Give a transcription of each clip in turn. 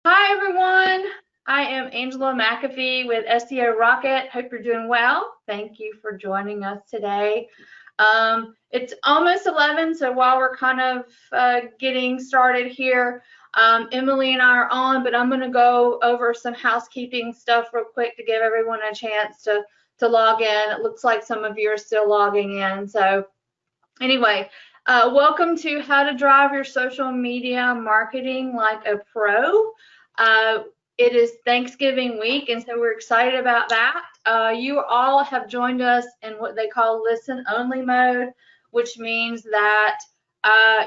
Hi everyone, I am Angela McAfee with SEO Rocket. Hope you're doing well. Thank you for joining us today. It's almost 11, so while we're kind of getting started here, Emily and I are on, but I'm going to go over some housekeeping stuff real quick to give everyone a chance to log in. It looks like some of you are still logging in, so anyway, welcome to How to Drive Your Social Media Marketing Like a Pro. It is Thanksgiving week, and so we're excited about that. You all have joined us in what they call listen only mode, which means that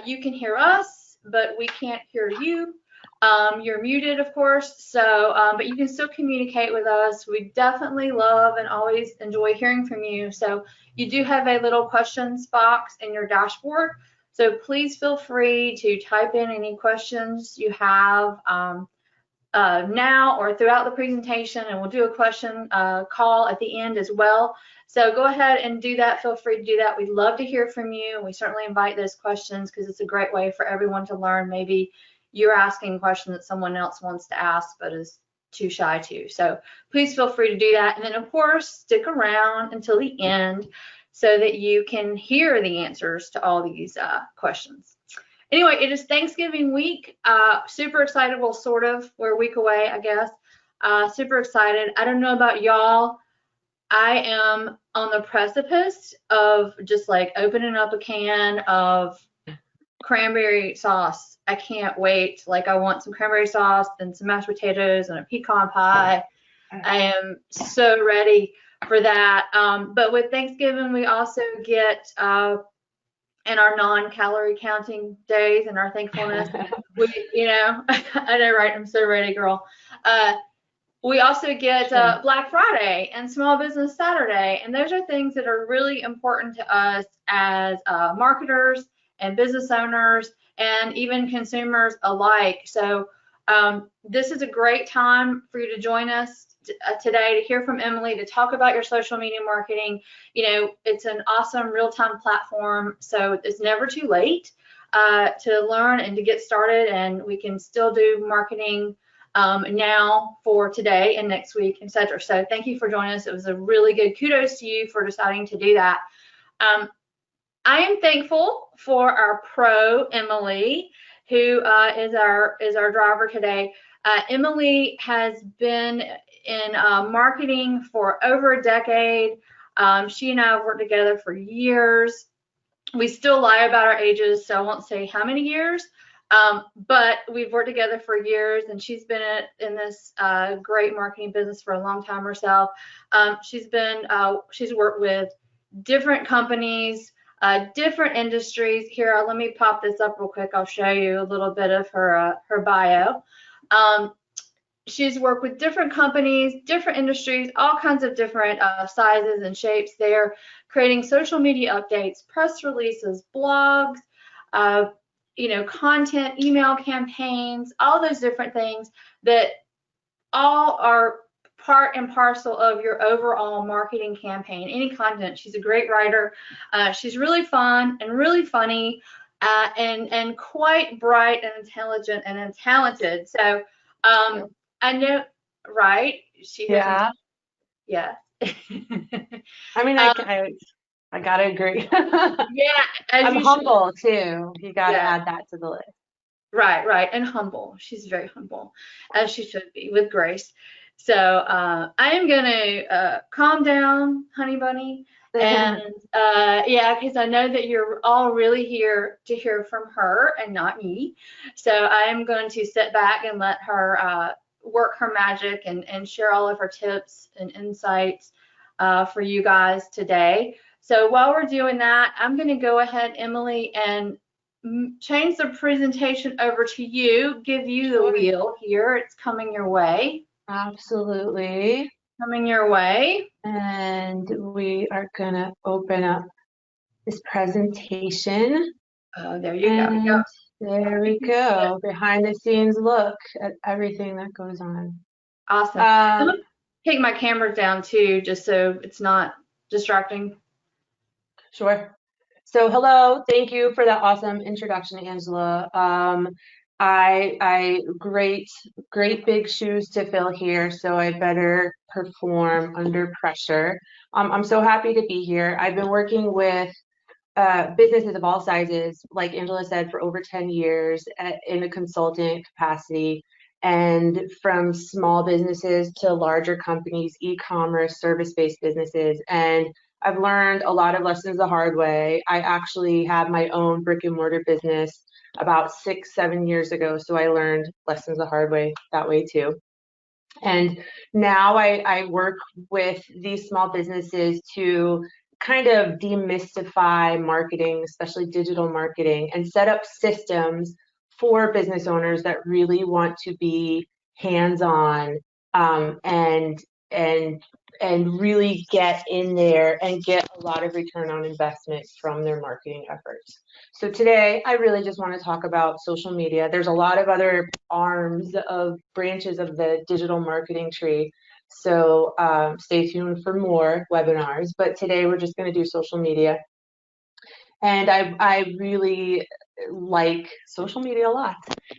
you can hear us, but we can't hear you. You're muted, of course, so but you can still communicate with us. We definitely love and always enjoy hearing from you. So you do have a little questions box in your dashboard. So please feel free to type in any questions you have now or throughout the presentation, and we'll do a question call at the end as well. So go ahead and do that. Feel free to do that. We'd love to hear from you. We certainly invite those questions because it's a great way for everyone to learn. Maybe you're asking a question that someone else wants to ask but is too shy to. So please feel free to do that. And then, of course, stick around until the end so that you can hear the answers to all these questions. Anyway, it is Thanksgiving week. Super excited. Well, sort of. We're a week away, I guess. Super excited. I don't know about y'all. I am on the precipice of just like opening up a can of cranberry sauce. I can't wait. Like, I want some cranberry sauce and some mashed potatoes and a pecan pie. I am so ready for that. But with Thanksgiving, we also get and our non-calorie counting days and our thankfulness. I know, right? I'm so ready, girl. We also get Black Friday and Small Business Saturday, and those are things that are really important to us as marketers and business owners and even consumers alike. So this is a great time for you to join us today to hear from Emily, to talk about your social media marketing. It's an awesome real-time platform, so it's never too late to learn and to get started, and we can still do marketing now for today and next week, etc. So thank you for joining us. It was a really good kudos to you for deciding to do that. I am thankful for our pro, Emily, who is our driver today. Emily has been in marketing for over a decade. She and I have worked together for years. We still lie about our ages, so I won't say how many years, but we've worked together for years, and she's been in this great marketing business for a long time herself. She's worked with different companies, different industries. Here, let me pop this up real quick. I'll show you a little bit of her bio. She's worked with different companies, different industries, all kinds of different sizes and shapes. They're creating social media updates, press releases, blogs, content, email campaigns, all those different things that all are part and parcel of your overall marketing campaign, any content. She's a great writer. She's really fun and really funny and quite bright and intelligent and talented. So I know, right? She has. Yeah. Yeah. I mean, I gotta agree. Yeah, as I'm you should. humble too. You gotta Yeah. add that to the list. Right, and humble. She's very humble, as she should be, with grace. So I am gonna calm down, honey bunny, and yeah, because I know that you're all really here to hear from her and not me. So I am going to sit back and let her work her magic and share all of her tips and insights for you guys today. So while we're doing that, I'm going to go ahead, Emily, and change the presentation over to you, give you the wheel here. It's coming your way. Absolutely. Coming your way. And we are gonna open up this presentation. Oh, there you go. And Yep. there we go. Behind the scenes look at everything that goes on. Awesome. I'm gonna take my camera down too, just so it's not distracting. Sure. So hello, thank you for that awesome introduction, Angela. great big shoes to fill here, so I better perform under pressure. I'm so happy to be here. I've been working with businesses of all sizes, like Angela said, for over 10 years in a consultant capacity, and from small businesses to larger companies, e-commerce, service-based businesses. And I've learned a lot of lessons the hard way. I actually have my own brick and mortar business about 6, 7 years ago, so I learned lessons the hard way that way too. And now I work with these small businesses to kind of demystify marketing, especially digital marketing, and set up systems for business owners that really want to be hands-on, and and and really get in there and get a lot of return on investment from their marketing efforts. So today, I really just want to talk about social media. There's a lot of other arms of branches of the digital marketing tree. So stay tuned for more webinars. But today, we're just going to do social media. And I really like social media a lot.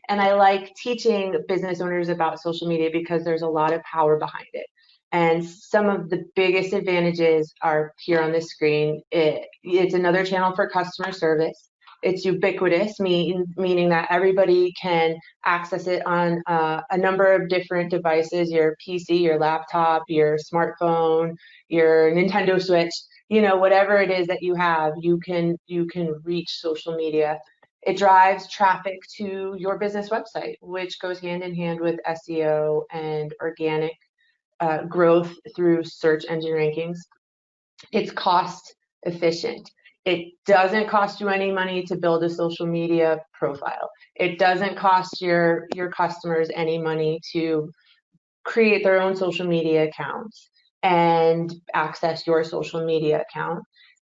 And I like teaching business owners about social media because there's a lot of power behind it. And some of the biggest advantages are here on the screen. It's another channel for customer service. It's ubiquitous, meaning that everybody can access it on a number of different devices, your PC, your laptop, your smartphone, your Nintendo Switch, whatever it is that you have, you can reach social media. It drives traffic to your business website, which goes hand in hand with SEO and organic growth through search engine rankings. It's cost efficient. It doesn't cost you any money to build a social media profile. It doesn't cost your customers any money to create their own social media accounts and access your social media account.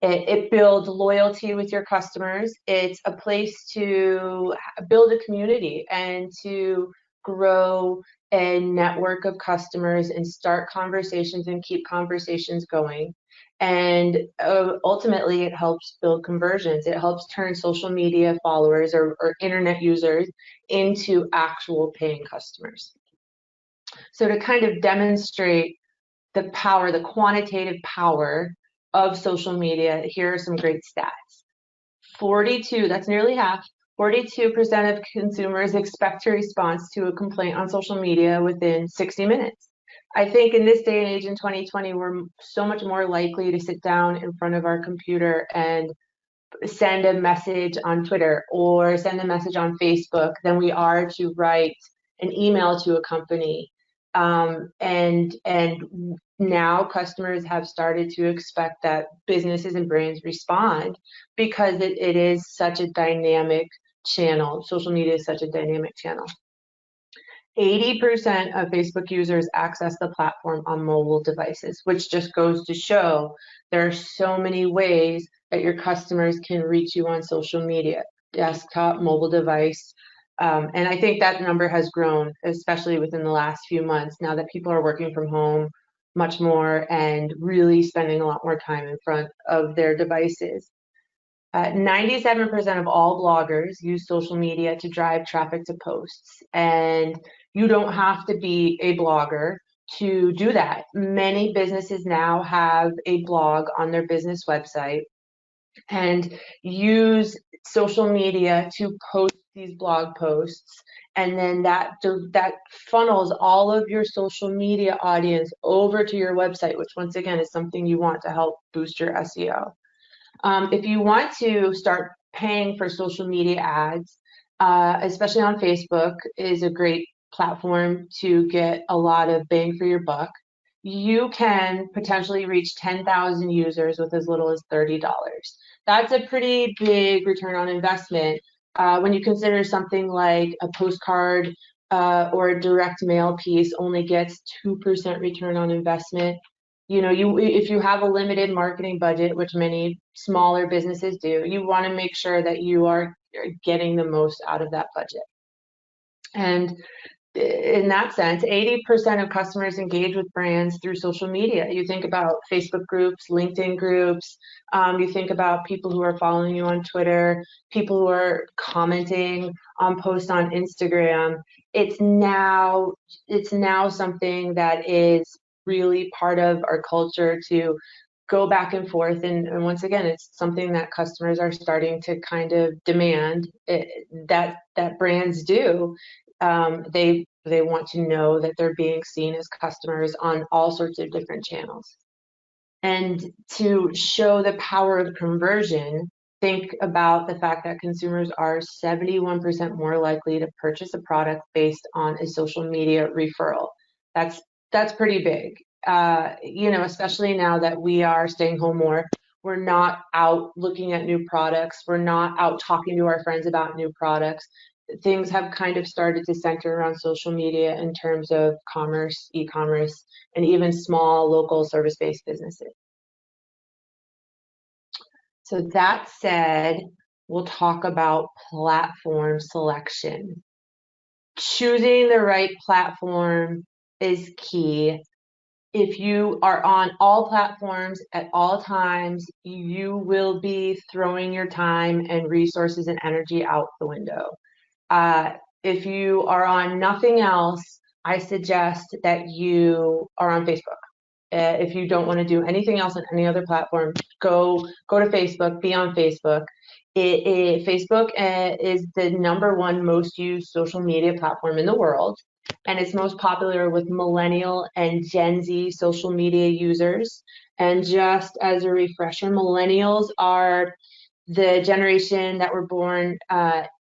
It builds loyalty with your customers. It's a place to build a community and to grow a network of customers and start conversations and keep conversations going. And ultimately, it helps build conversions. It helps turn social media followers or internet users into actual paying customers. So to kind of demonstrate the power, the quantitative power of social media, here are some great stats. 42, that's nearly half, 42% of consumers expect a response to a complaint on social media within 60 minutes. I think in this day and age in 2020, we're so much more likely to sit down in front of our computer and send a message on Twitter or send a message on Facebook than we are to write an email to a company. And now customers have started to expect that businesses and brands respond because it is such a dynamic channel. Social media is such a dynamic channel. 80% of Facebook users access the platform on mobile devices, which just goes to show there are so many ways that your customers can reach you on social media, desktop, mobile device. And I think that number has grown, especially within the last few months, now that people are working from home much more and really spending a lot more time in front of their devices. 97% of all bloggers use social media to drive traffic to posts, and you don't have to be a blogger to do that. Many businesses now have a blog on their business website and use social media to post these blog posts, and then that funnels all of your social media audience over to your website, which once again is something you want to help boost your SEO. If you want to start paying for social media ads, especially on Facebook, is a great platform to get a lot of bang for your buck. You can potentially reach 10,000 users with as little as $30. That's a pretty big return on investment when you consider something like a postcard or a direct mail piece only gets 2% return on investment. If you have a limited marketing budget, which many smaller businesses do, you want to make sure that you are getting the most out of that budget. And in that sense, 80% of customers engage with brands through social media. You think about Facebook groups, LinkedIn groups, you think about people who are following you on Twitter, people who are commenting on posts on Instagram. It's now something that is really part of our culture to go back and forth. And once again, it's something that customers are starting to kind of demand that brands do. They want to know that they're being seen as customers on all sorts of different channels. And to show the power of conversion, think about the fact that consumers are 71% more likely to purchase a product based on a social media referral. That's pretty big. Especially now that we are staying home more, we're not out looking at new products. We're not out talking to our friends about new products. Things have kind of started to center around social media in terms of commerce, e-commerce, and even small local service-based businesses. So that said, we'll talk about platform selection. Choosing the right platform is key. If you are on all platforms at all times, you will be throwing your time and resources and energy out the window. If you are on nothing else, I suggest that you are on Facebook. If you don't want to do anything else on any other platform, go to Facebook, be on Facebook. Facebook is the #1 most used social media platform in the world, and it's most popular with millennial and Gen Z social media users. And just as a refresher, millennials are the generation that were born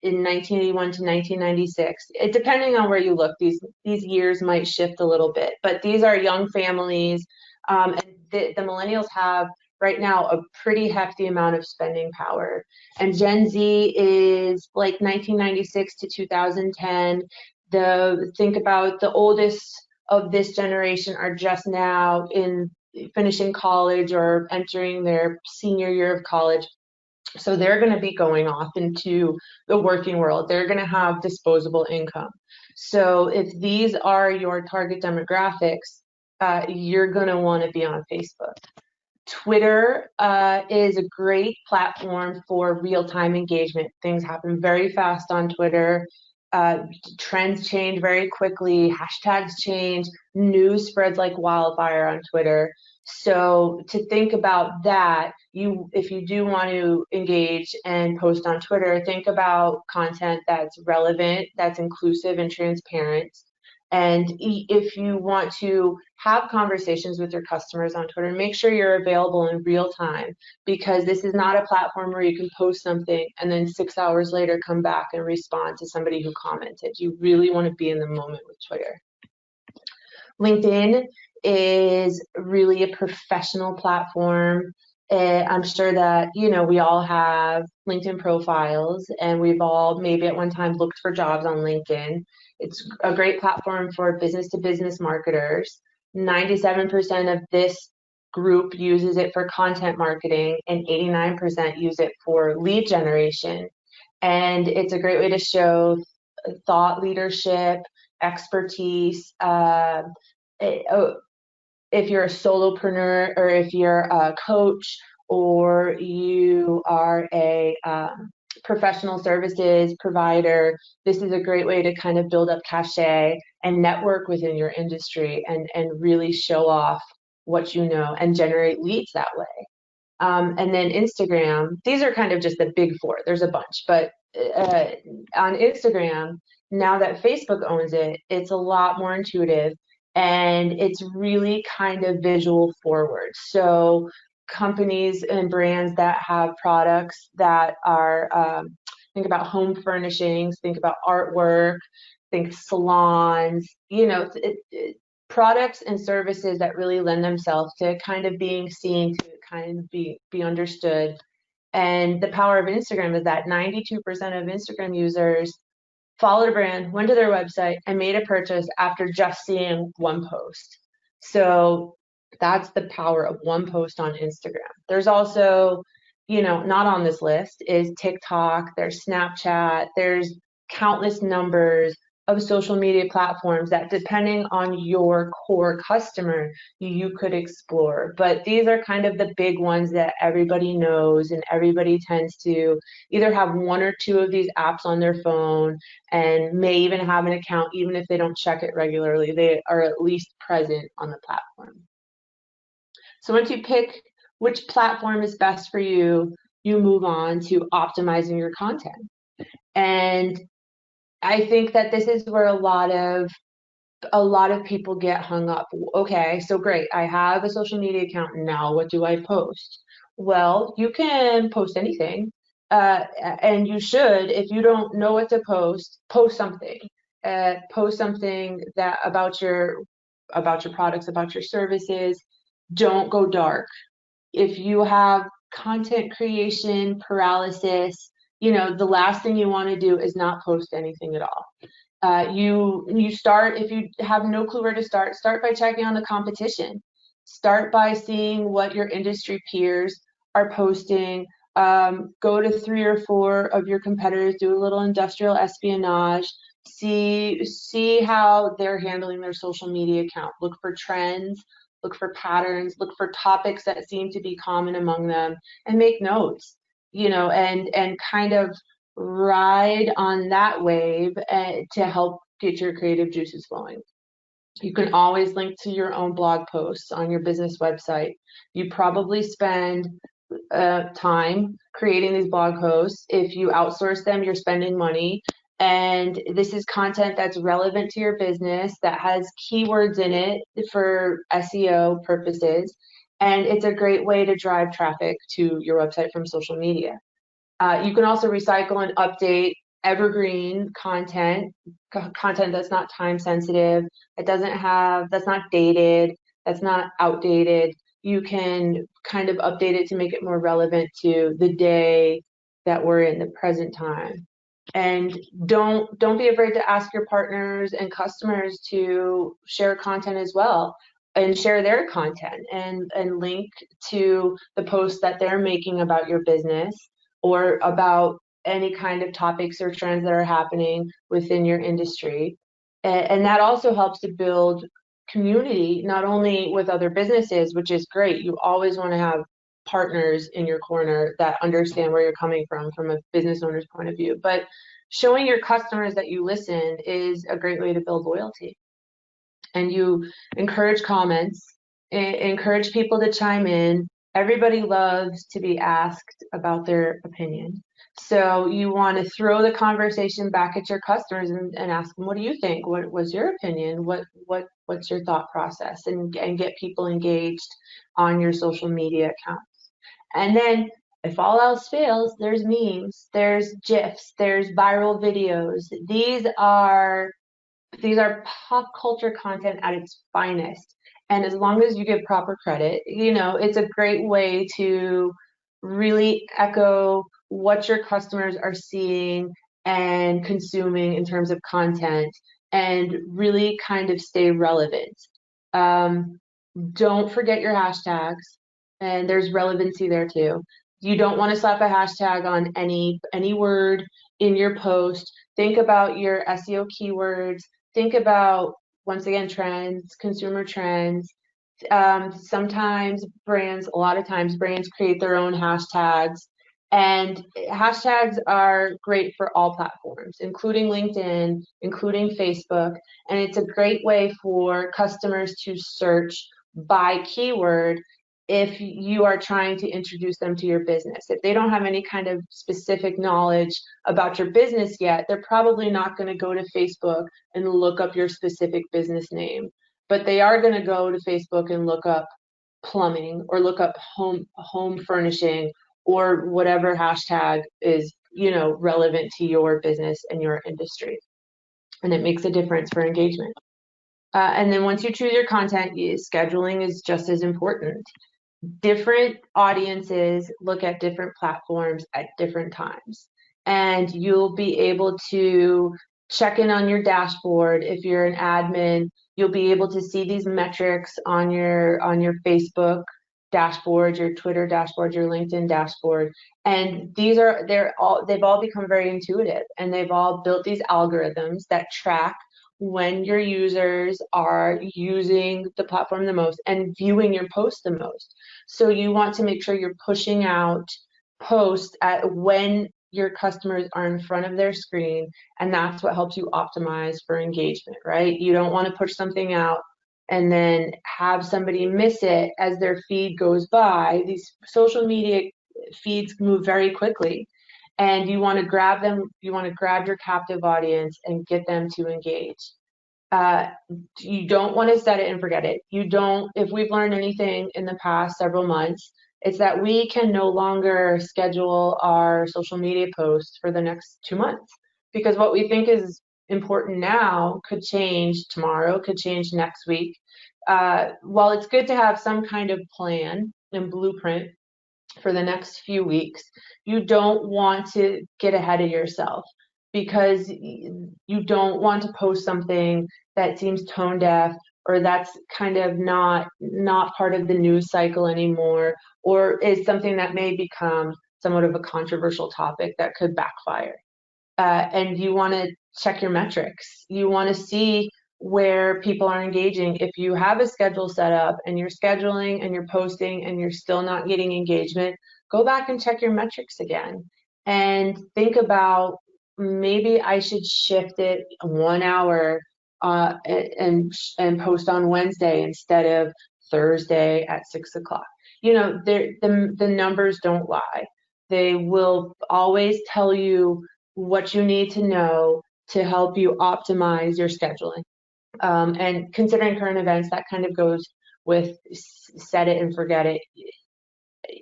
in 1981 to 1996. Depending on where you look, these years might shift a little bit, but these are young families, and the millennials have right now a pretty hefty amount of spending power. And Gen Z is like 1996 to 2010. Think about the oldest of this generation are just now in finishing college or entering their senior year of college. So they're going to be going off into the working world. They're going to have disposable income. So if these are your target demographics, you're going to want to be on Facebook. Twitter is a great platform for real-time engagement. Things happen very fast on Twitter. Trends change very quickly. Hashtags change. News spreads like wildfire on Twitter. So to think about that, if you do want to engage and post on Twitter, think about content that's relevant, that's inclusive and transparent. And if you want to have conversations with your customers on Twitter, make sure you're available in real time, because this is not a platform where you can post something and then 6 hours later come back and respond to somebody who commented. You really want to be in the moment with Twitter. LinkedIn is really a professional platform. I'm sure that, we all have LinkedIn profiles, and we've all maybe at one time looked for jobs on LinkedIn. It's a great platform for business-to-business marketers. 97% of this group uses it for content marketing, and 89% use it for lead generation. And it's a great way to show thought leadership, expertise. If you're a solopreneur, or if you're a coach, or you are a professional services provider, this is a great way to kind of build up cachet and network within your industry and really show off what you know and generate leads that way. And then Instagram, these are kind of just the big four. There's a bunch, but on Instagram, now that Facebook owns it, it's a lot more intuitive, and it's really kind of visual forward. So companies and brands that have products that are, think about home furnishings, think about artwork, think salons, products and services that really lend themselves to kind of being seen, to kind of be understood. And the power of Instagram is that 92% of Instagram users followed a brand, went to their website, and made a purchase after just seeing one post. So that's the power of one post on Instagram. There's also, not on this list is TikTok, there's Snapchat, there's countless numbers of social media platforms that, depending on your core customer, you could explore. But these are kind of the big ones that everybody knows, and everybody tends to either have one or two of these apps on their phone and may even have an account, even if they don't check it regularly. They are at least present on the platform. So once you pick which platform is best for you, you move on to optimizing your content. And I think that this is where a lot of people get hung up. Okay, so great. I have a social media account now. What do I post? Well, you can post anything, and you should. If you don't know what to post, post something. Post something that about your products, about your services. Don't go dark. If you have content creation paralysis, the last thing you want to do is not post anything at all. You start, if you have no clue where to start by checking on the competition. Start by seeing what your industry peers are posting. Go to 3 or 4 of your competitors, do a little industrial espionage, see how they're handling their social media account. Look for trends, look for patterns, look for topics that seem to be common among them, and make notes, and kind of ride on that wave to help get your creative juices flowing. You can always link to your own blog posts on your business website. You probably spend time creating these blog posts. If you outsource them, you're spending money. And this is content that's relevant to your business, that has keywords in it for SEO purposes. And it's a great way to drive traffic to your website from social media. You can also recycle and update evergreen content that's not time sensitive, that's not dated, that's not outdated. You can kind of update it to make it more relevant to the day that we're in, the present time. And don't be afraid to ask your partners and customers to share content as well, and share their content and link to the posts that they're making about your business or about any kind of topics or trends that are happening within your industry. And that also helps to build community, not only with other businesses, which is great. You always want to have partners in your corner that understand where you're coming from a business owner's point of view. But showing your customers that you listen is a great way to build loyalty. And you encourage comments, encourage people to chime in. Everybody loves to be asked about their opinion. So you want to throw the conversation back at your customers and ask them, what do you think? What was your opinion? What's your thought process? And get people engaged on your social media accounts. And then if all else fails, there's memes, there's GIFs, there's viral videos. These are pop culture content at its finest. And as long as you give proper credit, it's a great way to really echo what your customers are seeing and consuming in terms of content, and really kind of stay relevant. Don't forget your hashtags, and there's relevancy there too. You don't want to slap a hashtag on any word in your post. Think about your SEO keywords. Think about, once again, trends, consumer trends. A lot of times brands create their own hashtags, and hashtags are great for all platforms, including LinkedIn, including Facebook. And it's a great way for customers to search by keyword if you are trying to introduce them to your business. If they don't have any kind of specific knowledge about your business yet, they're probably not going to go to Facebook and look up your specific business name. But they are going to go to Facebook and look up plumbing, or look up home furnishing, or whatever hashtag is, relevant to your business and your industry. And it makes a difference for engagement. And then once you choose your content, scheduling is just as important. Different audiences look at different platforms at different times, and you'll be able to check in on your dashboard. If you're an admin, you'll be able to see these metrics on your Facebook dashboard, your Twitter dashboard, your LinkedIn dashboard. And they've all become very intuitive, and they've all built these algorithms that track when your users are using the platform the most and viewing your posts the most. So you want to make sure you're pushing out posts at when your customers are in front of their screen, and that's what helps you optimize for engagement, right? You don't want to push something out and then have somebody miss it as their feed goes by. These social media feeds move very quickly, and you want to grab them, you want to grab your captive audience and get them to engage. You don't want to set it and forget it. If we've learned anything in the past several months, it's that we can no longer schedule our social media posts for the next 2 months, because what we think is important now could change tomorrow, could change next week. While it's good to have some kind of plan and blueprint for the next few weeks, you don't want to get ahead of yourself, because you don't want to post something that seems tone deaf, or that's kind of not part of the news cycle anymore, or is something that may become somewhat of a controversial topic that could backfire. And you want to check your metrics. You want to see where people are engaging. If you have a schedule set up and you're scheduling and you're posting and you're still not getting engagement, go back and check your metrics again and think about, maybe I should shift it 1 hour and post on Wednesday instead of Thursday at 6 o'clock. The numbers don't lie. They will always tell you what you need to know to help you optimize your scheduling. And considering current events, that kind of goes with set it and forget it.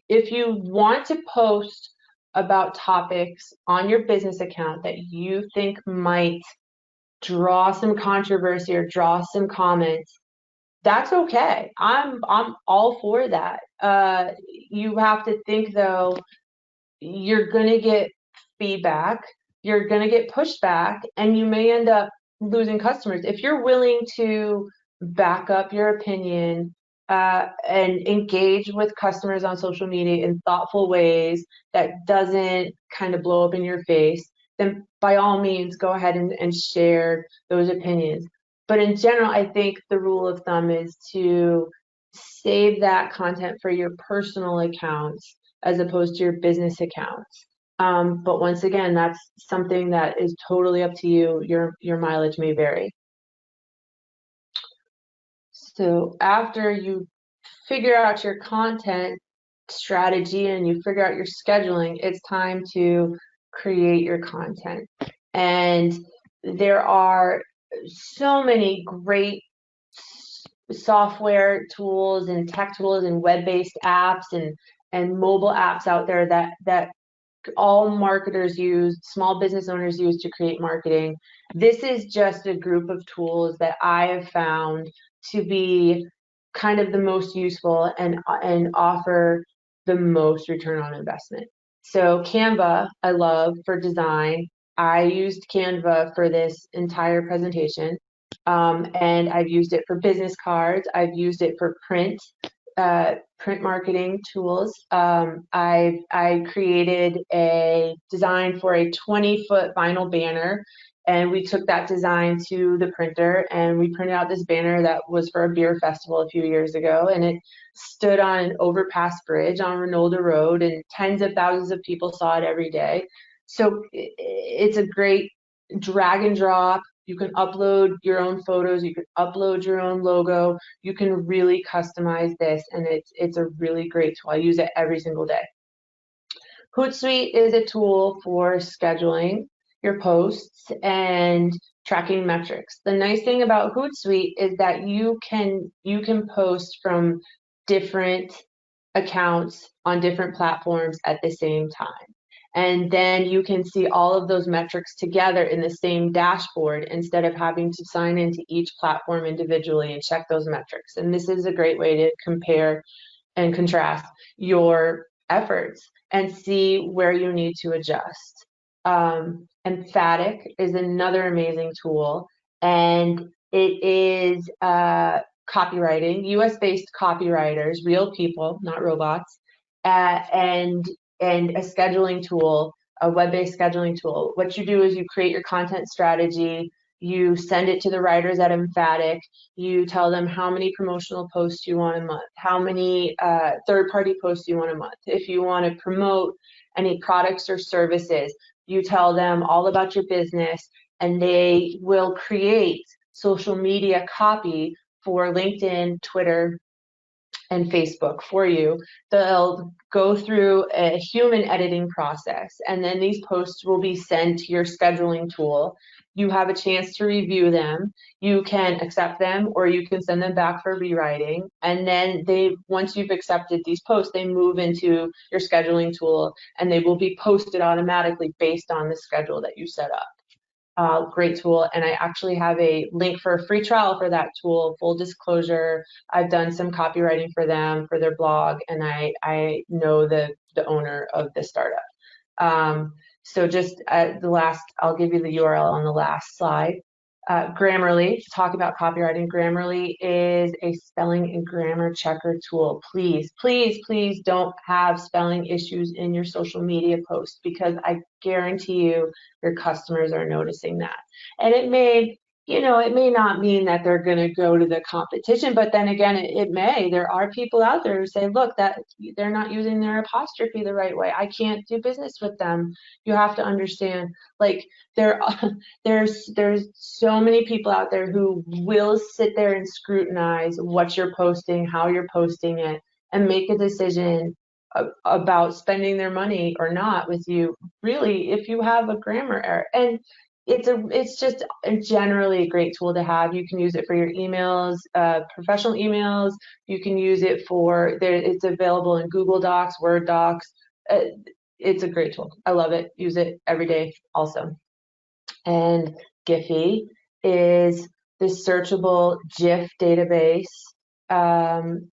If you want to post about topics on your business account that you think might draw some controversy or draw some comments, that's okay. I'm all for that. You have to think, though, you're going to get feedback, you're going to get pushback, and you may end up losing customers. If you're willing to back up your opinion and engage with customers on social media in thoughtful ways that doesn't kind of blow up in your face, then by all means, go ahead and share those opinions. But in general, I think the rule of thumb is to save that content for your personal accounts as opposed to your business accounts. But once again, that's something that is totally up to you. Your mileage may vary. So after you figure out your content strategy and you figure out your scheduling, it's time to create your content. And there are so many great software tools and tech tools and web-based apps and mobile apps out there that all marketers use, small business owners use to create marketing. This is just a group of tools that I have found to be kind of the most useful and offer the most return on investment. So Canva, I love for design. I used Canva for this entire presentation, and I've used it for business cards. I've used it for print marketing tools. I created a design for a 20-foot vinyl banner, and we took that design to the printer and we printed out this banner that was for a beer festival a few years ago, and it stood on an overpass bridge on Renolda Road, and tens of thousands of people saw it every day. So it's a great drag and drop. You can upload your own photos, you can upload your own logo, you can really customize this, and it's a really great tool. I use it every single day. HOOTSUITE is a tool for scheduling your posts and tracking metrics. The nice thing about HOOTSUITE is that you can post from different accounts on different platforms at the same time. And then you can see all of those metrics together in the same dashboard instead of having to sign into each platform individually and check those metrics. And this is a great way to compare and contrast your efforts and see where you need to adjust. Emphatic is another amazing tool, and it is copywriting, US-based copywriters, real people, not robots, and a scheduling tool, a web-based scheduling tool. What you do is you create your content strategy, you send it to the writers at Emphatic, you tell them how many promotional posts you want a month, how many third-party posts you want a month. If you want to promote any products or services, you tell them all about your business, and they will create social media copy for LinkedIn, Twitter, and Facebook for you. They'll go through a human editing process, and then these posts will be sent to your scheduling tool. You have a chance to review them. You can accept them, or you can send them back for rewriting. And then once you've accepted these posts, they move into your scheduling tool, and they will be posted automatically based on the schedule that you set up. Great tool, and I actually have a link for a free trial for that tool. Full disclosure, I've done some copywriting for them for their blog, and I know the owner of the startup. So just I'll give you the URL on the last slide. Grammarly, to talk about copywriting, Grammarly is a spelling and grammar checker tool. Please, please, please don't have spelling issues in your social media posts, because I guarantee you your customers are noticing that. And it may not mean that they're going to go to the competition, but then again, it may. There are people out there who say, look, that they're not using their apostrophe the right way. I can't do business with them. You have to understand, like, there's so many people out there who will sit there and scrutinize what you're posting, how you're posting it, and make a decision about spending their money or not with you, really, if you have a grammar error. And it's just generally a great tool to have. You can use it for your emails, professional emails. You can use it it's available in Google Docs, Word Docs. It's a great tool. I love it. Use it every day also. And Giphy is the searchable GIF database. And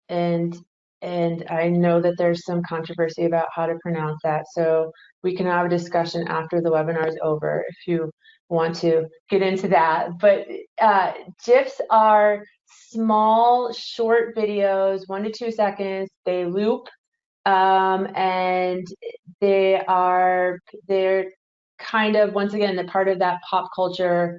I know that there's some controversy about how to pronounce that, so we can have a discussion after the webinar is over if you want to get into that. But GIFs are small, short videos, 1 to 2 seconds. They loop, and they're kind of, once again, the part of that pop culture,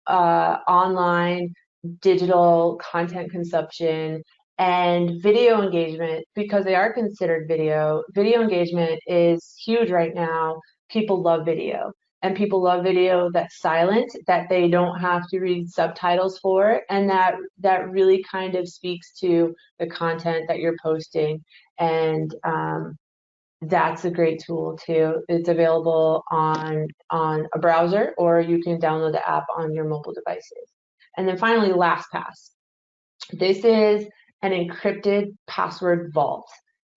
online digital content consumption and video engagement, because they are considered video. Video engagement is huge right now. People love video, and people love video that's silent, that they don't have to read subtitles for, and that really kind of speaks to the content that you're posting. And that's a great tool too. It's available on a browser, or you can download the app on your mobile devices. And then finally, LastPass. This is an encrypted password vault.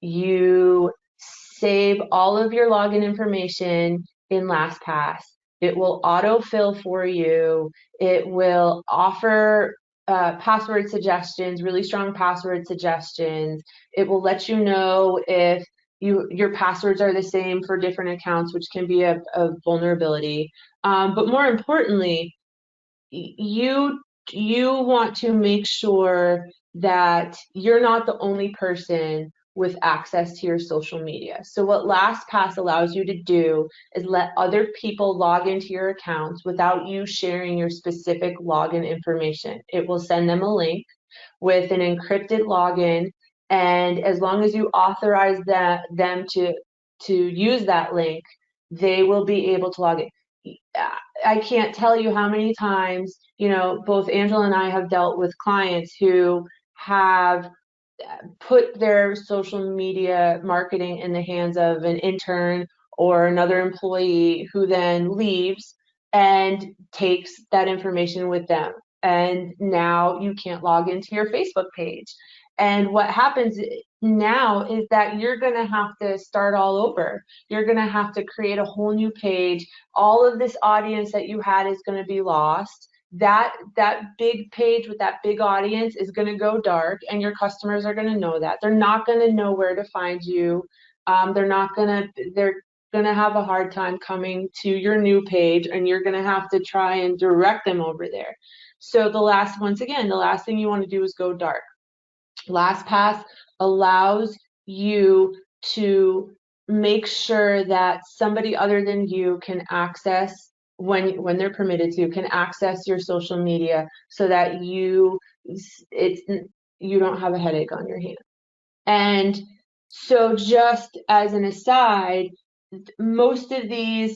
You save all of your login information in LastPass. It will autofill for you. It will offer password suggestions, really strong password suggestions. It will let you know if your passwords are the same for different accounts, which can be a vulnerability. But more importantly, you want to make sure that you're not the only person with access to your social media. So what LastPass allows you to do is let other people log into your accounts without you sharing your specific login information. It will send them a link with an encrypted login, and as long as you authorize them to use that link, they will be able to log in. I can't tell you how many times, both Angela and I have dealt with clients who have put their social media marketing in the hands of an intern or another employee, who then leaves and takes that information with them. And now you can't log into your Facebook page. And what happens now is that you're going to have to start all over. You're going to have to create a whole new page. All of this audience that you had is going to be lost. That big page with that big audience is going to go dark, and your customers are going to know that. They're not going to know where to find you. They're going to have a hard time coming to your new page, and you're going to have to try and direct them over there. So once again, the last thing you want to do is go dark. LastPass allows you to make sure that somebody other than you can access, when they're permitted to, can access your social media so that you don't have a headache on your hands. And so just as an aside, most of these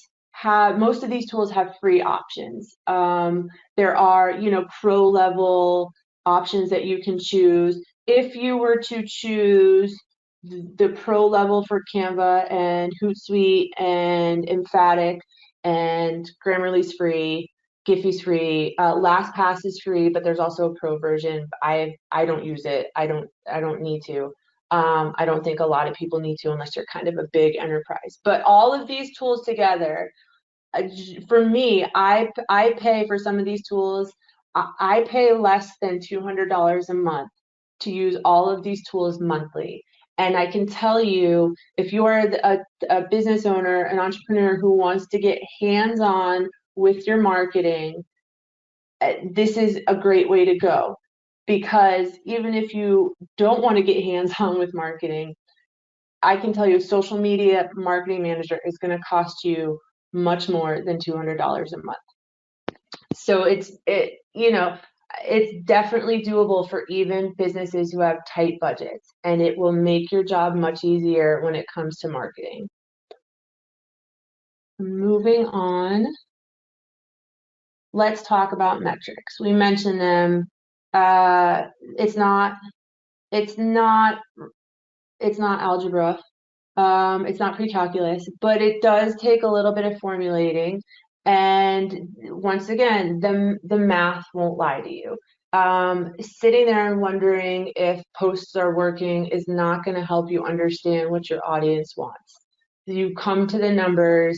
tools have free options. There are, pro level options that you can choose. If you were to choose the pro level for Canva and Hootsuite and Emphatic, and Grammarly's free, Giphy's free, LastPass is free, but there's also a pro version. I don't use it. I don't need to. I don't think a lot of people need to unless you're kind of a big enterprise. But all of these tools together, for me, I pay for some of these tools. I pay less than $200 a month to use all of these tools monthly. And I can tell you, if you are a business owner, an entrepreneur who wants to get hands-on with your marketing, this is a great way to go. Because even if you don't want to get hands-on with marketing, I can tell you Social Media Marketing Manager is going to cost you much more than $200 a month. So it's definitely doable for even businesses who have tight budgets, and it will make your job much easier when it comes to marketing. Moving on, let's talk about metrics. We mentioned them. It's not algebra. It's not pre-calculus, but it does take a little bit of formulating. And once again, the math won't lie to you. Sitting there and wondering if posts are working is not going to help you understand what your audience wants. You come to the numbers,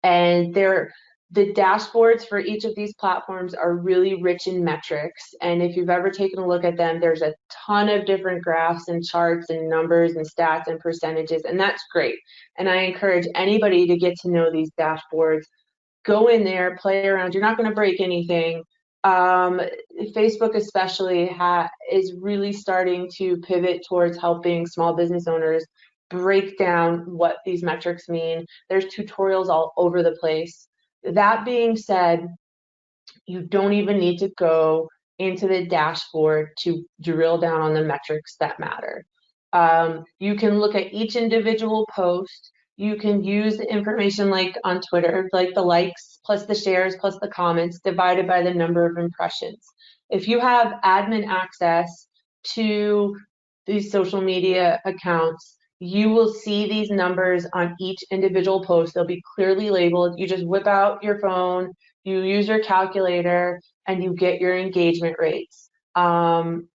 and the dashboards for each of these platforms are really rich in metrics. And if you've ever taken a look at them, there's a ton of different graphs and charts and numbers and stats and percentages, and that's great. And I encourage anybody to get to know these dashboards. Go in there, play around. You're not going to break anything. Facebook especially is really starting to pivot towards helping small business owners break down what these metrics mean. There's tutorials all over the place. That being said, you don't even need to go into the dashboard to drill down on the metrics that matter. You can look at each individual post. You can use the information like on Twitter, like the likes plus the shares plus the comments divided by the number of impressions. If you have admin access to these social media accounts, you will see these numbers on each individual post. They'll be clearly labeled. You just whip out your phone, you use your calculator, and you get your engagement rates. And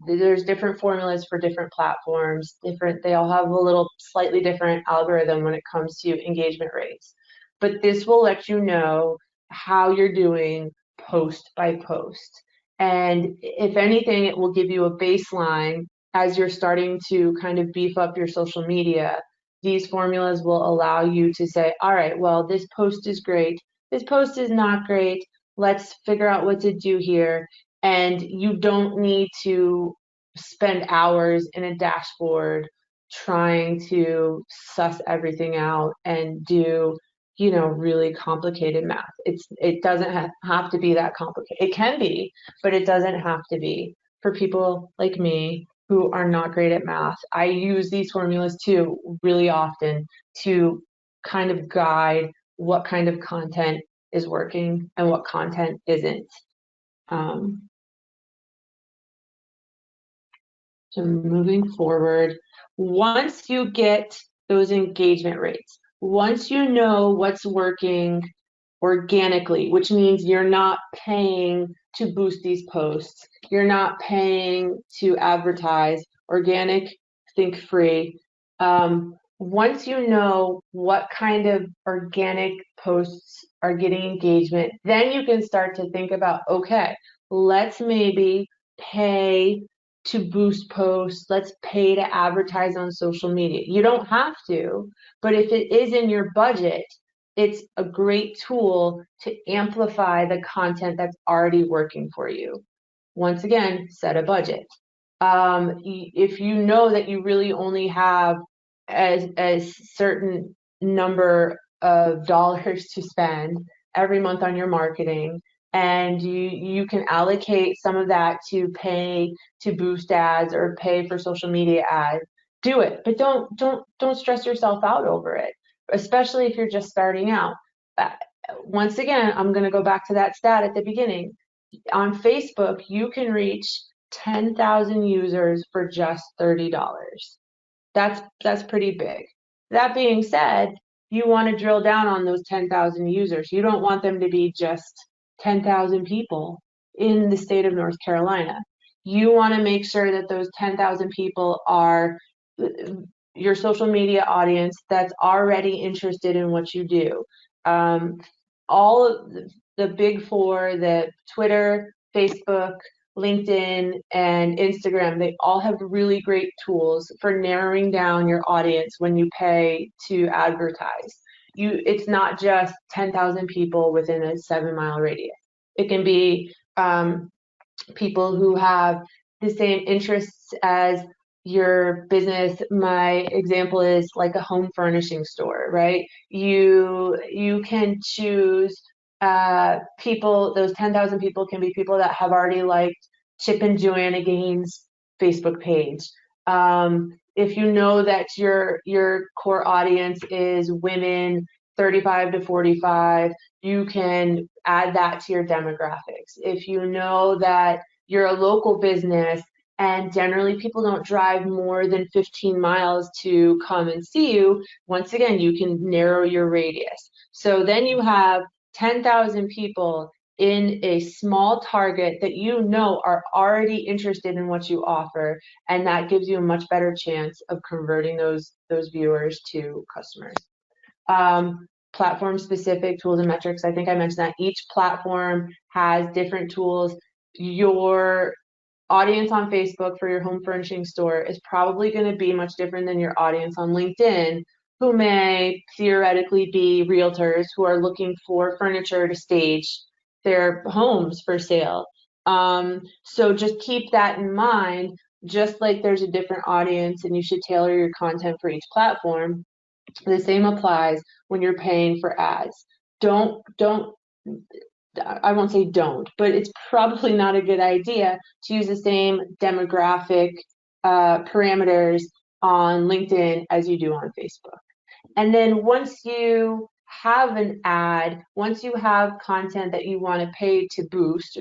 there's different formulas for different platforms. They all have a little slightly different algorithm when it comes to engagement rates. But this will let you know how you're doing post by post. And if anything, it will give you a baseline as you're starting to kind of beef up your social media. These formulas will allow you to say, all right, well, this post is great. This post is not great. Let's figure out what to do here. And you don't need to spend hours in a dashboard trying to suss everything out and do, really complicated math. It doesn't have to be that complicated. It can be, but it doesn't have to be. For people like me who are not great at math, I use these formulas too really often to kind of guide what kind of content is working and what content isn't. So moving forward, once you get those engagement rates, once you know what's working organically, which means you're not paying to boost these posts, you're not paying to advertise, organic, think free. Once you know what kind of organic posts are getting engagement, then you can start to think about, okay, let's maybe pay to boost posts, let's pay to advertise on social media. You don't have to, but if it is in your budget, it's a great tool to amplify the content that's already working for you. Once again, set a budget. If you know that you really only have a certain number of dollars to spend every month on your marketing, and you can allocate some of that to pay to boost ads or pay for social media ads, do it. But don't stress yourself out over it, especially if you're just starting out. Uh, Once again, I'm going to go back to that stat at the beginning. On Facebook, you can reach 10,000 users for just $30. That's pretty big. That being said, you want to drill down on those 10,000 users. You don't want them to be just 10,000 people in the state of North Carolina. You want to make sure that those 10,000 people are your social media audience that's already interested in what you do. All of the big four, the Twitter, Facebook, LinkedIn, and Instagram, they all have really great tools for narrowing down your audience when you pay to advertise. It's not just 10,000 people within a 7-mile radius. It can be people who have the same interests as your business. My example is like a home furnishing store, right? You can choose people. Those 10,000 people can be people that have already liked Chip and Joanna Gaines' Facebook page. If you know that your core audience is women 35 to 45, you can add that to your demographics. If you know that you're a local business and generally people don't drive more than 15 miles to come and see you, once again, you can narrow your radius. So then you have 10,000 people in a small target that you know are already interested in what you offer, and that gives you a much better chance of converting those viewers to customers. Platform specific tools and metrics. I think I mentioned that each platform has different tools. Your audience on Facebook for your home furnishing store is probably going to be much different than your audience on LinkedIn, who may theoretically be realtors who are looking for furniture to stage their homes for sale. So just keep that in mind. Just like there's a different audience and you should tailor your content for each platform, the same applies when you're paying for ads. Don't, I won't say don't, but it's probably not a good idea to use the same demographic parameters on LinkedIn as you do on Facebook. And then once you have an ad, once you have content that you want to pay to boost,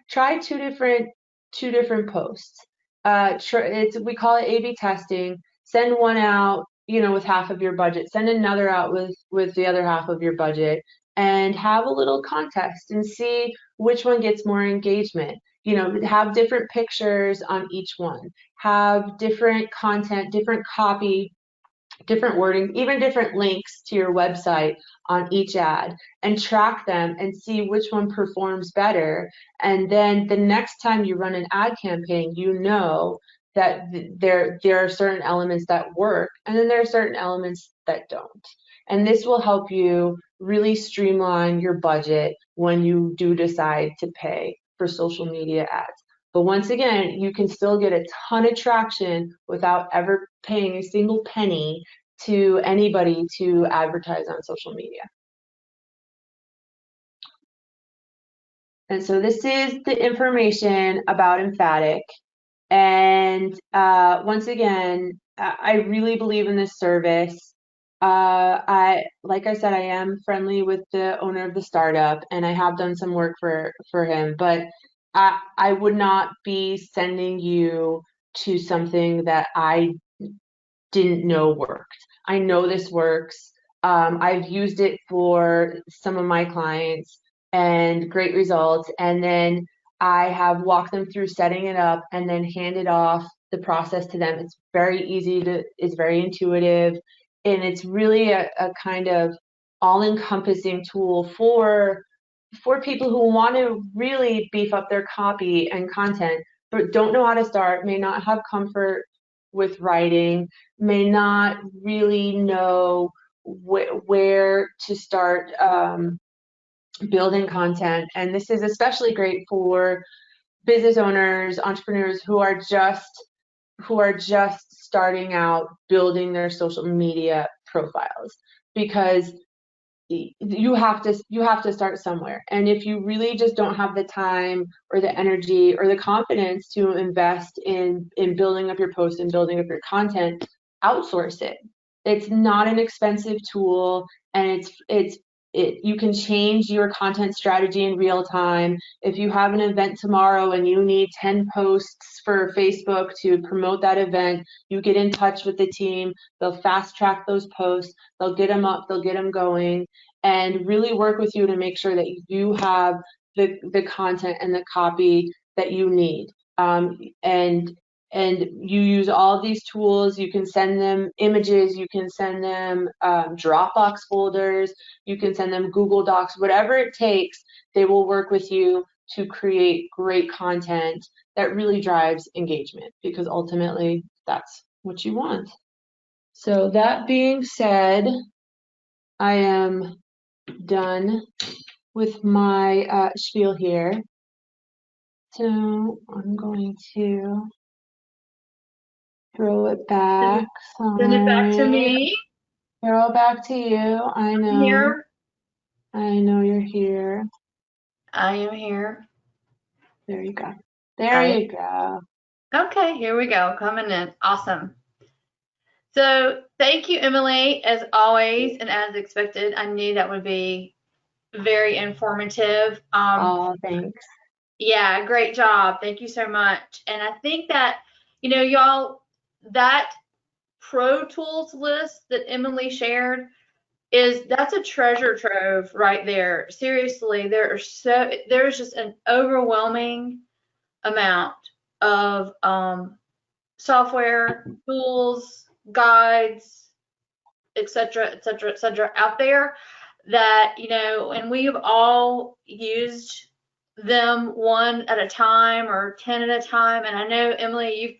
try two different posts. We call it A/B testing. Send one out, with half of your budget. Send another out with the other half of your budget, and have a little contest and see which one gets more engagement. Have different pictures on each one. Have different content, different copy, different wording, even different links to your website on each ad, and track them and see which one performs better. And then the next time you run an ad campaign, that there are certain elements that work, and then there are certain elements that don't. And this will help you really streamline your budget when you do decide to pay for social media ads. But once again, you can still get a ton of traction without ever paying a single penny to anybody to advertise on social media. And so this is the information about Emphatic. And once again, I really believe in this service. Like I said, I am friendly with the owner of the startup, and I have done some work for him, but I would not be sending you to something that I didn't know worked. I know this works. I've used it for some of my clients and great results. And then I have walked them through setting it up and then handed off the process to them. It's very easy it's very intuitive, and it's really a kind of all-encompassing tool for people who want to really beef up their copy and content, but don't know how to start, may not have comfort with writing, may not really know where to start building content. And this is especially great for business owners, entrepreneurs who are just starting out building their social media profiles, because you have to start somewhere. And if you really just don't have the time or the energy or the confidence to invest in building up your posts and building up your content, outsource it. It's not an expensive tool, and you can change your content strategy in real time. If you have an event tomorrow and you need 10 posts for Facebook to promote that event, you get in touch with the team. They'll fast track those posts. They'll get them up. They'll get them going, and really work with you to make sure that you have the content and the copy that you need. And you use all these tools. You can send them images, you can send them Dropbox folders, you can send them Google Docs, whatever it takes. They will work with you to create great content that really drives engagement, because ultimately that's what you want. So that being said, I am done with my spiel here. So I'm going to throw it back. Send it back to me. Throw it back to you. I know. Here. I know you're here. I am here. There you go. There you go. Okay, here we go. Coming in. Awesome. So thank you, Emily, as always, and as expected. I knew that would be very informative. Oh, thanks. Yeah, great job. Thank you so much. And I think that, y'all, that Pro Tools list that Emily shared that's a treasure trove right there. Seriously, there's just an overwhelming amount of software, tools, guides, etc., etc., etc. out there that, and we've all used them one at a time or 10 at a time. And I know, Emily,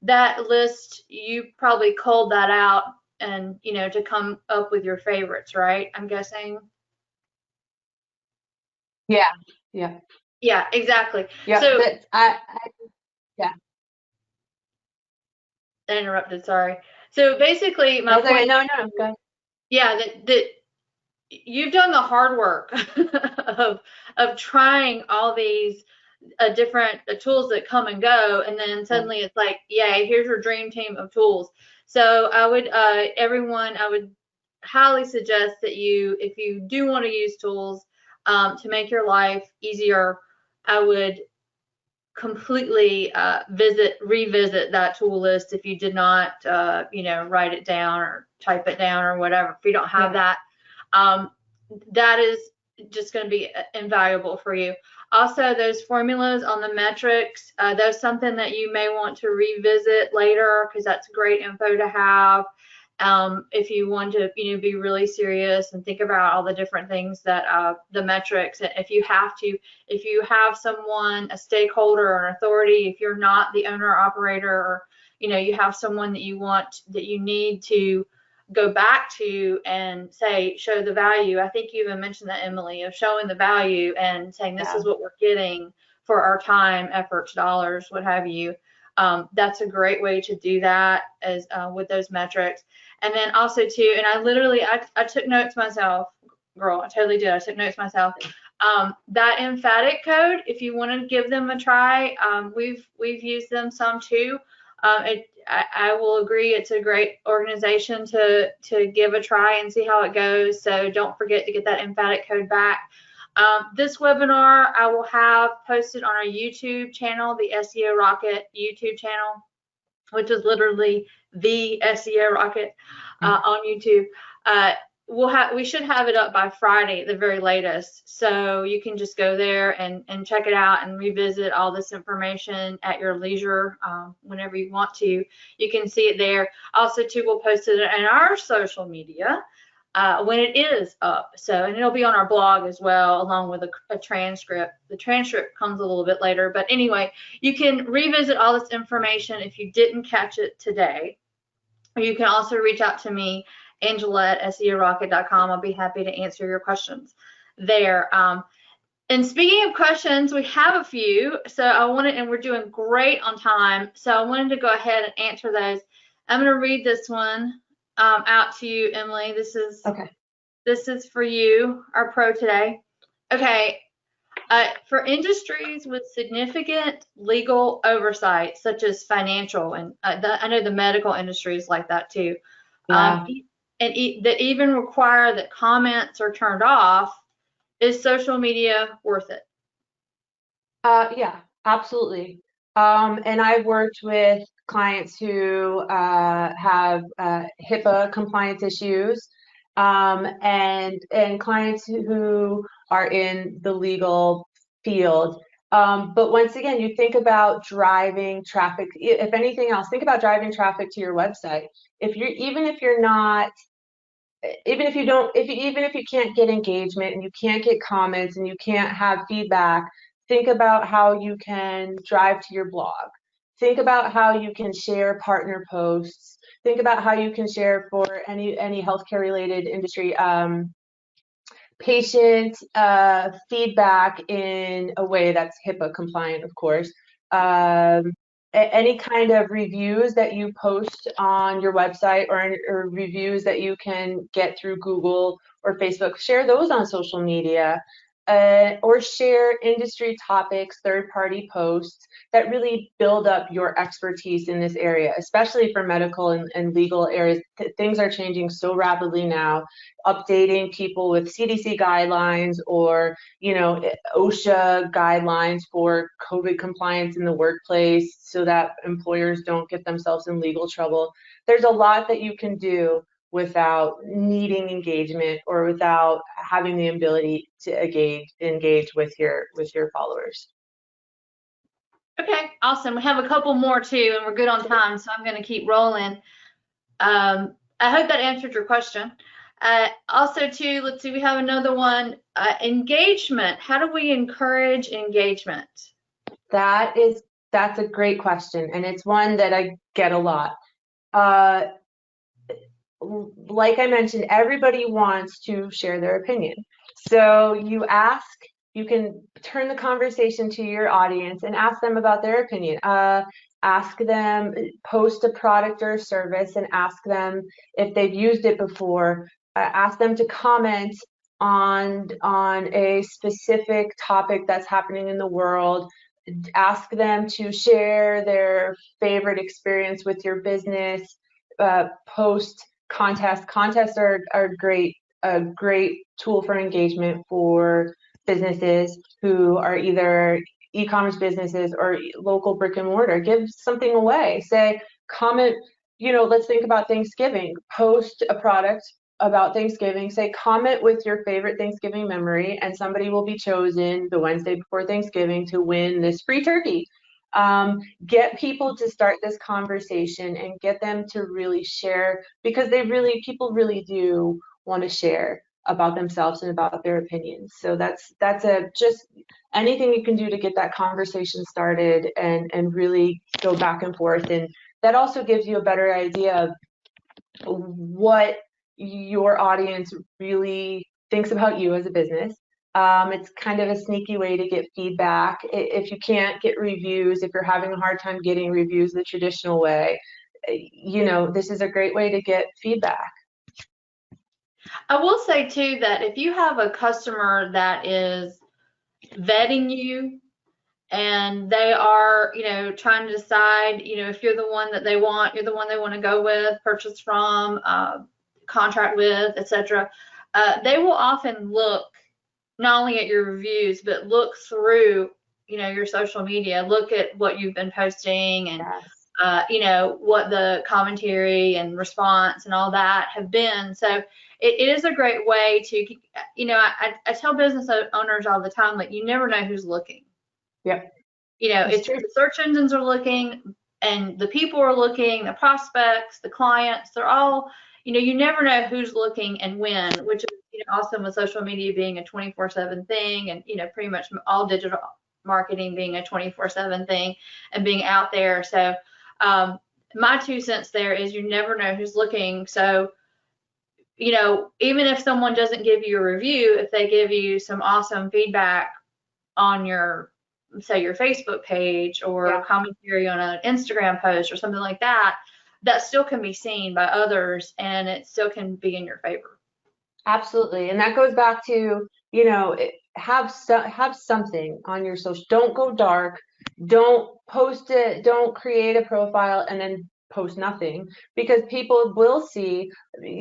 that list, you probably culled that out and, to come up with your favorites, right? I'm guessing. Yeah. Yeah. Yeah, exactly. Yeah. So yeah. I interrupted, sorry. So basically my point. No, go ahead. Yeah, that you've done the hard work of trying all these different tools that come and go, and then suddenly it's like, yay, here's your dream team of tools. So I would I would highly suggest that if you do want to use tools to make your life easier, I would completely revisit that tool list if you did not write it down or type it down or whatever. If you don't have that, that is just going to be invaluable for you. Also, those formulas on the metrics, that's something that you may want to revisit later, because that's great info to have. If you want to, be really serious and think about all the different things that the metrics, if you have someone, a stakeholder or an authority, if you're not the owner or operator, or, you have someone that you need to go back to and say, show the value. I think you even mentioned that, Emily, of showing the value and saying, this is what we're getting for our time, efforts, dollars, what have you. That's a great way to do that as with those metrics. And then also too, and I took notes myself, girl, I totally did. I took notes myself. That emphatic code, if you want to give them a try, we've used them some too. I will agree, it's a great organization to give a try and see how it goes. So don't forget to get that emphatic code back. This webinar I will have posted on our YouTube channel, the SEO Rocket YouTube channel, which is literally the SEO Rocket on YouTube. We should have it up by Friday at the very latest. So you can just go there and check it out and revisit all this information at your leisure whenever you want to. You can see it there. Also, too, we'll post it in our social media when it is up. And it'll be on our blog as well, along with a transcript. The transcript comes a little bit later. But anyway, you can revisit all this information if you didn't catch it today. You can also reach out to me Angela@SEOrocket.com. I'll be happy to answer your questions there. And speaking of questions, we have a few. So and we're doing great on time. So I wanted to go ahead and answer those. I'm going to read this one out to you, Emily. This is for you, our pro today. Okay. For industries with significant legal oversight, such as financial, and I know the medical industry is like that too, Yeah. that even require that comments are turned off, is social media worth it? Yeah, absolutely. And I've worked with clients who have HIPAA compliance issues, and clients who are in the legal field. But once again, you think about driving traffic. If anything else, think about driving traffic to your website. Even if you're not, even if you don't, even if you can't get engagement and you can't get comments and you can't have feedback, think about how you can drive to your blog. Think about how you can share partner posts. Think about how you can share for any healthcare related industry, patient feedback in a way that's HIPAA compliant, of course. Any kind of reviews that you post on your website, or reviews that you can get through Google or Facebook, share those on social media, or share industry topics, third-party posts that really build up your expertise in this area, especially for medical and legal areas. Things are changing so rapidly now. Updating people with CDC guidelines, or OSHA guidelines for COVID compliance in the workplace, so that employers don't get themselves in legal trouble. There's a lot that you can do without needing engagement, or without having the ability to engage with your followers. Okay, awesome. We have a couple more too, and we're good on time, so I'm going to keep rolling. I hope that answered your question. Also too, let's see, we have another one. Engagement. How do we encourage engagement? That's a great question, and it's one that I get a lot. Like I mentioned, everybody wants to share their opinion. So you can turn the conversation to your audience and ask them about their opinion. Ask them, post a product or service and ask them if they've used it before. Ask them to comment on a specific topic that's happening in the world. Ask them to share their favorite experience with your business. Post contests. Contests are a great tool for engagement for businesses who are either e-commerce businesses or local brick and mortar. Give something away. Say, comment, let's think about Thanksgiving. Post a product about Thanksgiving. Say, comment with your favorite Thanksgiving memory, and somebody will be chosen the Wednesday before Thanksgiving to win this free turkey. Get people to start this conversation and get them to really share, because people really do want to share about themselves and about their opinions. So that's just anything you can do to get that conversation started and really go back and forth. And that also gives you a better idea of what your audience really thinks about you as a business. It's kind of a sneaky way to get feedback. If you can't get reviews, if you're having a hard time getting reviews the traditional way, this is a great way to get feedback. I will say too that if you have a customer that is vetting you and they are, trying to decide, if you're the one that they want, you're the one they want to go with, purchase from, contract with, etc., they will often look not only at your reviews, but look through, your social media, look at what you've been posting, and what the commentary and response and all that have been. So it is a great way to, I tell business owners all the time, like, you never know who's looking. Yep. It's true. The search engines are looking, and the people are looking, the prospects, the clients, they're all, you never know who's looking and when, which is, awesome with social media being a 24/7 thing, and, pretty much all digital marketing being a 24/7 thing and being out there. So my 2 cents there is you never know who's looking. So you know, even if someone doesn't give you a review, if they give you some awesome feedback on your, say, your Facebook page or commentary on an Instagram post or something like that, that still can be seen by others and it still can be in your favor. Absolutely. And that goes back to, you know, have something on your social. Don't go dark. Don't post it. Don't create a profile and then post nothing, because people will see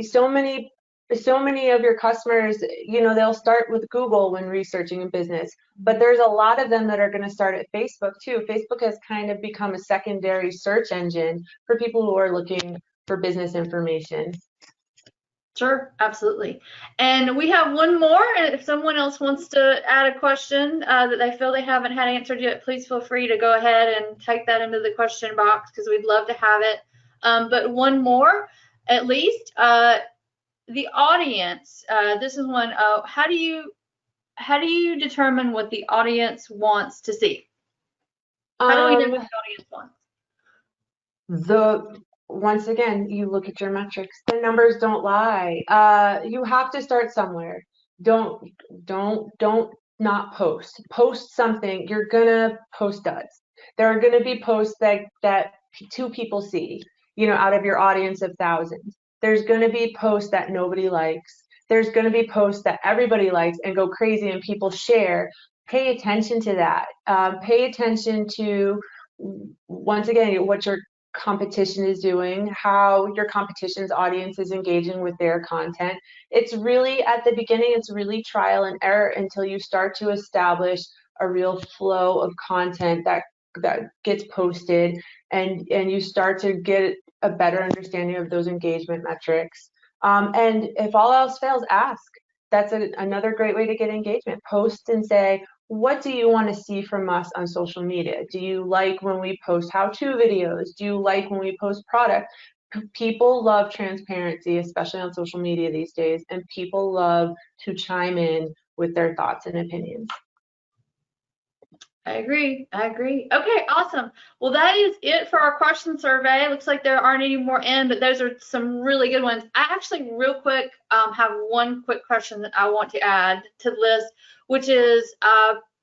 so many of your customers, you know, they'll start with Google when researching a business, but there's a lot of them that are going to start at Facebook too. Facebook has kind of become a secondary search engine for people who are looking for business information. Sure, absolutely. And we have one more. And if someone else wants to add a question that they feel they haven't had answered yet, please feel free to go ahead and type that into the question box because we'd love to have it. But one more, at least, the audience. This is one. How do you determine what the audience wants to see? How do we know what the audience wants? Once again, you look at your metrics. The numbers don't lie. You have to start somewhere. Don't not post. Post something. You're gonna post duds. There are gonna be posts that 2 people see, you know, out of your audience of thousands. There's gonna be posts that nobody likes. There's gonna be posts that everybody likes and go crazy and people share. Pay attention to that. Pay attention to, once again, what your competition is doing, how your competition's audience is engaging with their content. It's really, at the beginning, it's really trial and error until you start to establish a real flow of content that gets posted, and you start to get a better understanding of those engagement metrics. And if all else fails, ask. That's another great way to get engagement. Post and say, what do you want to see from us on social media? Do you like when we post how-to videos? Do you like when we post product? People love transparency, especially on social media these days, and people love to chime in with their thoughts and opinions. I agree. Okay, awesome. Well, that is it for our question survey. It looks like there aren't any more in, but those are some really good ones. I actually, real quick, have one quick question that I want to add to the list, which is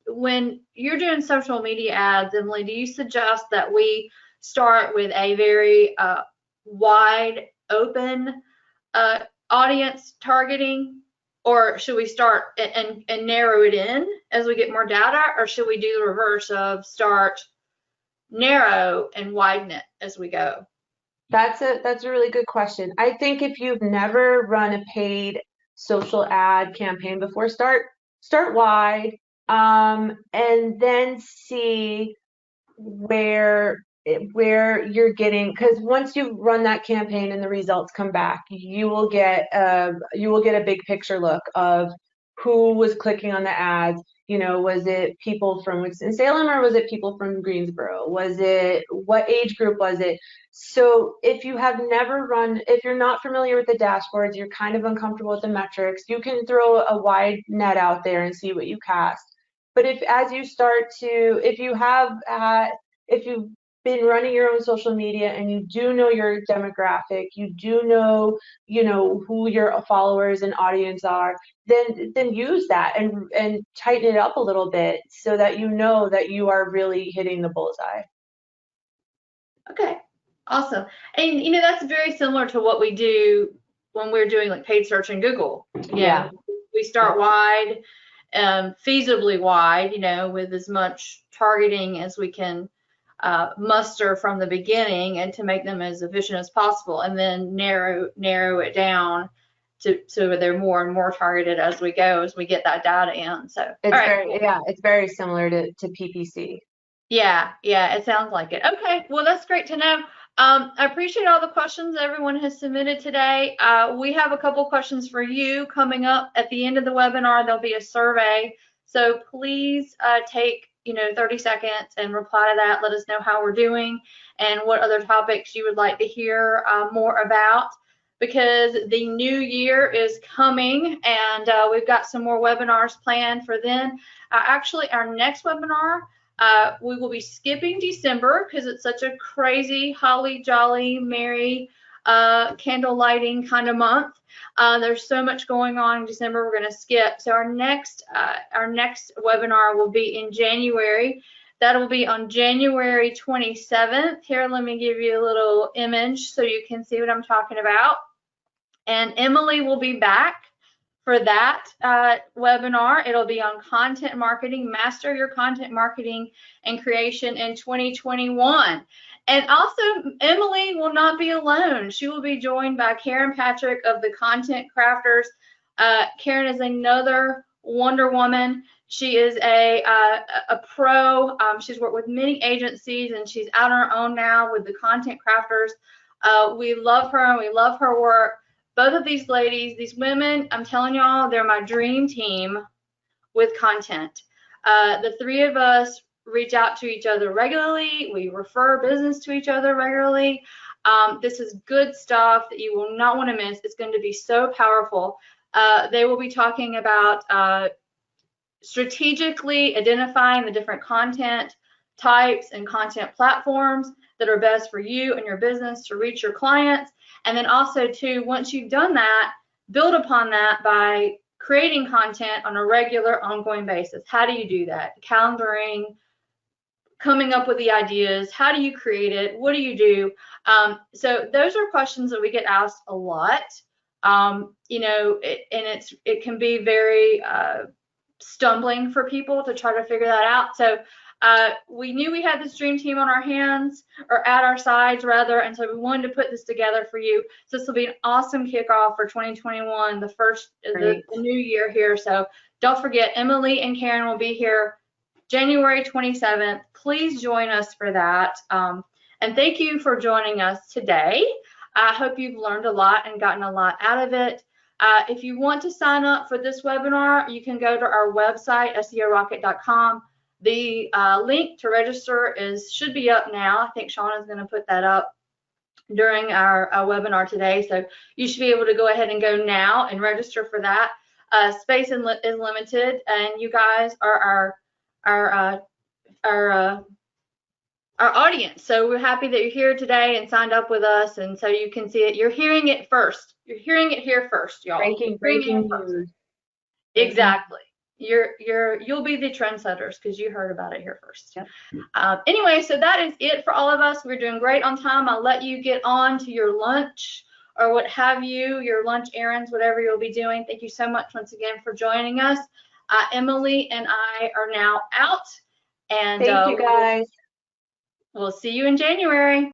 when you're doing social media ads, Emily, do you suggest that we start with a very wide open audience targeting? Or should we start and narrow it in as we get more data, or should we do the reverse of start narrow and widen it as we go? That's a really good question. I think if you've never run a paid social ad campaign before, start wide, and then see where you're getting, because once you've run that campaign and the results come back, you will get a big picture look of who was clicking on the ads. You know, was it people from Winston-Salem or was it people from Greensboro? What age group was it? So if you're not familiar with the dashboards, you're kind of uncomfortable with the metrics, you can throw a wide net out there and see what you cast. But if you've been running your own social media and you do know your demographic, you do know, who your followers and audience are, then use that and tighten it up a little bit so that you know that you are really hitting the bullseye. Okay, awesome. And that's very similar to what we do when we're doing like paid search in Google. Yeah. We start wide, feasibly wide, with as much targeting as we can muster from the beginning, and to make them as efficient as possible, and then narrow it down so they're more and more targeted as we go, as we get that data in. So it's very similar to PPC. Yeah, it sounds like it. Okay, well, that's great to know. I appreciate all the questions everyone has submitted today. We have a couple questions for you coming up at the end of the webinar. There'll be a survey, so please take 30 seconds and reply to that. Let us know how we're doing and what other topics you would like to hear more about, because the new year is coming and we've got some more webinars planned for then. Actually, our next webinar, we will be skipping December because it's such a crazy, holly jolly, merry candle lighting kind of month. There's so much going on in December. We're going to skip. So our next webinar will be in January. That'll be on January 27th. Here, let me give you a little image so you can see what I'm talking about. And Emily will be back for that webinar. It'll be on content marketing, master your content marketing and creation in 2021. And also, Emily will not be alone. She will be joined by Karen Patrick of the Content Crafters. Karen is another Wonder Woman. She is a pro. She's worked with many agencies, and she's out on her own now with the Content Crafters. We love her and we love her work. Both of these ladies, these women, I'm telling y'all, they're my dream team with content. The three of us reach out to each other regularly. We refer business to each other regularly. This is good stuff that you will not want to miss. It's going to be so powerful. They will be talking about strategically identifying the different content types and content platforms that are best for you and your business to reach your clients. And then also, too, once you've done that, build upon that by creating content on a regular, ongoing basis. How do you do that? Calendaring, coming up with the ideas. How do you create it? What do you do? So those are questions that we get asked a lot. You know, it can be very stumbling for people to try to figure that out. So we knew we had this dream team on our hands, or at our sides rather, and so we wanted to put this together for you. So this will be an awesome kickoff for 2021, the new year here. So don't forget, Emily and Karen will be here January 27th. Please join us for that. And thank you for joining us today. I hope you've learned a lot and gotten a lot out of it. If you want to sign up for this webinar, you can go to our website, SEOrocket.com. The link to register should be up now. I think Shauna's going to put that up during our webinar today. So you should be able to go ahead and go now and register for that. Space is limited, and you guys are our audience. So we're happy that you're here today and signed up with us, and so you can see it. You're hearing it first. You're hearing it here first, y'all. Breaking news. Exactly. You'll be the trendsetters because you heard about it here first. Yep. Anyway, so that is it for all of us. We're doing great on time. I'll let you get on to your lunch or what have you, your lunch errands, whatever you'll be doing. Thank you so much once again for joining us. Emily and I are now out. And thank you guys. We'll see you in January.